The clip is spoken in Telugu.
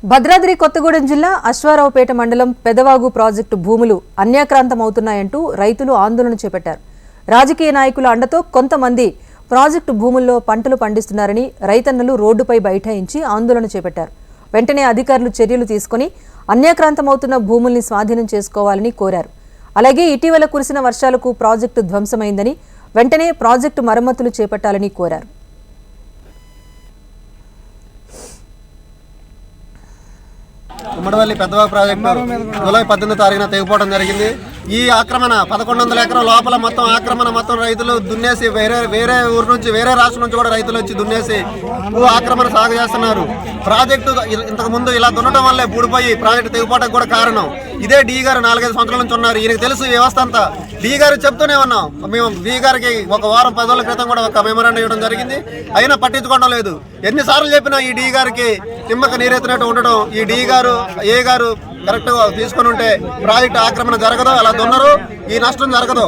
భద్రాద్రి కొత్తగూడెం జిల్లా అశ్వారావుపేట మండలం పెదవాగు ప్రాజెక్టు భూములు అన్యాక్రాంతమవుతున్నాయంటూ రైతులు ఆందోళన చేపట్టారు. రాజకీయ నాయకుల అండతో కొంతమంది ప్రాజెక్టు భూముల్లో పంటలు పండిస్తున్నారని రైతన్నలు రోడ్డుపై బైఠాయించి ఆందోళన చేపట్టారు. వెంటనే అధికారులు చర్యలు తీసుకుని అన్యాక్రాంతమవుతున్న భూముల్ని స్వాధీనం చేసుకోవాలని కోరారు. అలాగే ఇటీవల కురిసిన వర్షాలకు ప్రాజెక్టు ధ్వంసమైందని వెంటనే ప్రాజెక్టు మరమ్మతులు చేపట్టాలని కోరారు. ఉమ్మడివల్లి పెద్దవాగు ప్రాజెక్టు జూలై 18 తారీఖున తెగిపోవడం జరిగింది. ఈ ఆక్రమణ 1100 ఎకరాల లోపల మొత్తం ఆక్రమణ మొత్తం రైతులు దున్నేసి వేరే ఊరు నుంచి వేరే రాష్ట్రం నుంచి కూడా రైతులు వచ్చి దున్నేసి ఆక్రమణ సాగు చేస్తున్నారు. ప్రాజెక్టు ఇంతకు ముందు ఇలా దున్నడం వల్లే బూడిపోయి ప్రాజెక్టు తెగిపోవడానికి కూడా కారణం ఇదే డి గారు 4-5 సంవత్సరాల నుంచి ఉన్నారు. ఈయనకు తెలుసు ఈ వ్యవస్థ అంతా. డి గారు చెప్తూనే ఉన్నాం. మేము డి గారికి ఒక వారం 10 రోజుల క్రితం కూడా ఒక మెమోరాండం ఇవ్వడం జరిగింది. అయినా పట్టించుకోవడం లేదు. ఎన్నిసార్లు చెప్పినా ఈ డి గారికి నిమ్మక నీరెత్తినట్టు ఉండడం. ఈ డి గారు ఏ గారు కరెక్ట్గా తీసుకుని ఉంటే ప్రాజెక్టు ఆక్రమణ జరగదు, అలా దున్నరు, ఈ నష్టం జరగదు.